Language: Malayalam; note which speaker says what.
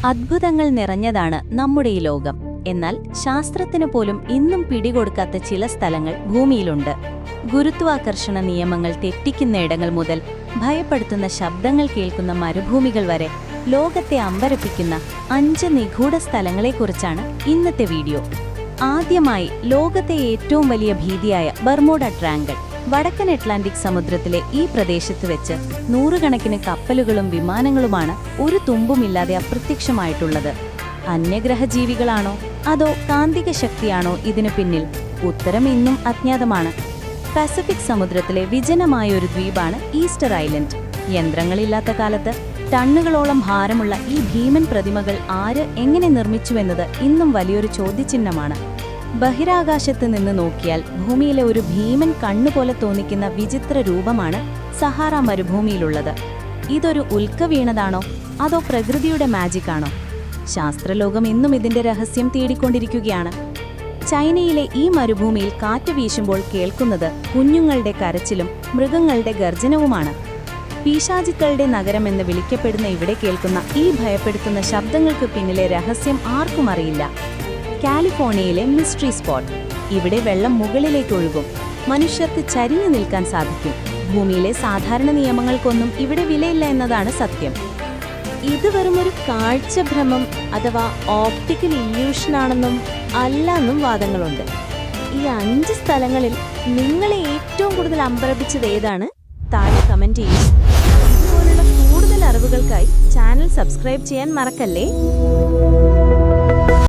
Speaker 1: അത്ഭുതങ്ങൾ നിറഞ്ഞതാണ് നമ്മുടെ ഈ ലോകം. എന്നാൽ ശാസ്ത്രത്തിന് പോലും ഇന്നും പിടികൊടുക്കാത്ത ചില സ്ഥലങ്ങൾ ഭൂമിയിലുണ്ട്. ഗുരുത്വാകർഷണ നിയമങ്ങൾ തെറ്റിക്കുന്ന ഇടങ്ങൾ മുതൽ ഭയപ്പെടുത്തുന്ന ശബ്ദങ്ങൾ കേൾക്കുന്ന മരുഭൂമികൾ വരെ ലോകത്തെ അമ്പരപ്പിക്കുന്ന 5 നിഗൂഢ സ്ഥലങ്ങളെക്കുറിച്ചാണ് ഇന്നത്തെ വീഡിയോ. ആദ്യമായി ലോകത്തെ ഏറ്റവും വലിയ ഭീതിയായ ബർമൂഡ ട്രയാങ്കിൾ. വടക്കൻ അറ്റ്ലാന്റിക് സമുദ്രത്തിലെ ഈ പ്രദേശത്ത് വെച്ച് നൂറുകണക്കിന് കപ്പലുകളും വിമാനങ്ങളുമാണ് ഒരു തുമ്പുമില്ലാതെ അപ്രത്യക്ഷമായിട്ടുള്ളത്. അന്യഗ്രഹജീവികളാണോ അതോ കാന്തിക ശക്തിയാണോ ഇതിനു പിന്നിൽ? ഉത്തരം ഇന്നും അജ്ഞാതമാണ്. പസഫിക് സമുദ്രത്തിലെ വിജനമായ ഒരു ദ്വീപാണ് ഈസ്റ്റർ ഐലൻഡ്. യന്ത്രങ്ങളില്ലാത്ത കാലത്ത് ടണ്ണുകളോളം ഭാരമുള്ള ഈ ഭീമൻ പ്രതിമകൾ ആര് എങ്ങനെ നിർമ്മിച്ചുവെന്നത് ഇന്നും വലിയൊരു ചോദ്യചിഹ്നമാണ്. ബഹിരാകാശത്ത് നിന്ന് നോക്കിയാൽ ഭൂമിയിലെ ഒരു ഭീമൻ കണ്ണുപോലെ തോന്നിക്കുന്ന വിചിത്ര രൂപമാണ് സഹാറ മരുഭൂമിയിലുള്ളത്. ഇതൊരു ഉൽക്ക വീണതാണോ അതോ പ്രകൃതിയുടെ മാജിക്കാണോ? ശാസ്ത്രലോകം ഇന്നും ഇതിന്റെ രഹസ്യം തേടിക്കൊണ്ടിരിക്കുകയാണ്. ചൈനയിലെ ഈ മരുഭൂമിയിൽ കാറ്റ് വീശുമ്പോൾ കേൾക്കുന്നത് കുഞ്ഞുങ്ങളുടെ കരച്ചിലും മൃഗങ്ങളുടെ ഗർജനവുമാണ്. പീശാചുക്കളുടെ നഗരം എന്ന് വിളിക്കപ്പെടുന്ന ഇവിടെ കേൾക്കുന്ന ഈ ഭയപ്പെടുത്തുന്ന ശബ്ദങ്ങൾക്ക് പിന്നിലെ രഹസ്യം ആർക്കും അറിയില്ല. കാലിഫോർണിയയിലെ മിസ്റ്ററി സ്പോട്ട്. ഇവിടെ വെള്ളം മുകളിലേക്ക് ഒഴുകും. മനുഷ്യർക്ക് ചരിഞ്ഞു നിൽക്കാൻ സാധിക്കും. ഭൂമിയിലെ സാധാരണ നിയമങ്ങൾക്കൊന്നും ഇവിടെ വിലയില്ല എന്നതാണ് സത്യം. ഇത് വെറുമൊരു കാഴ്ചഭ്രമം അഥവാ ഓപ്റ്റിക്കൽ ഇല്യൂഷനാണെന്നും അല്ലെന്നും വാദങ്ങളുണ്ട്. ഈ 5 സ്ഥലങ്ങളിൽ നിങ്ങളെ ഏറ്റവും കൂടുതൽ അമ്പരപ്പിച്ചത് ഏതാണ്? താഴെ കമന്റ് ചെയ്യും. ഇതുപോലുള്ള കൂടുതൽ അറിവുകൾക്കായി ചാനൽ സബ്സ്ക്രൈബ് ചെയ്യാൻ മറക്കല്ലേ.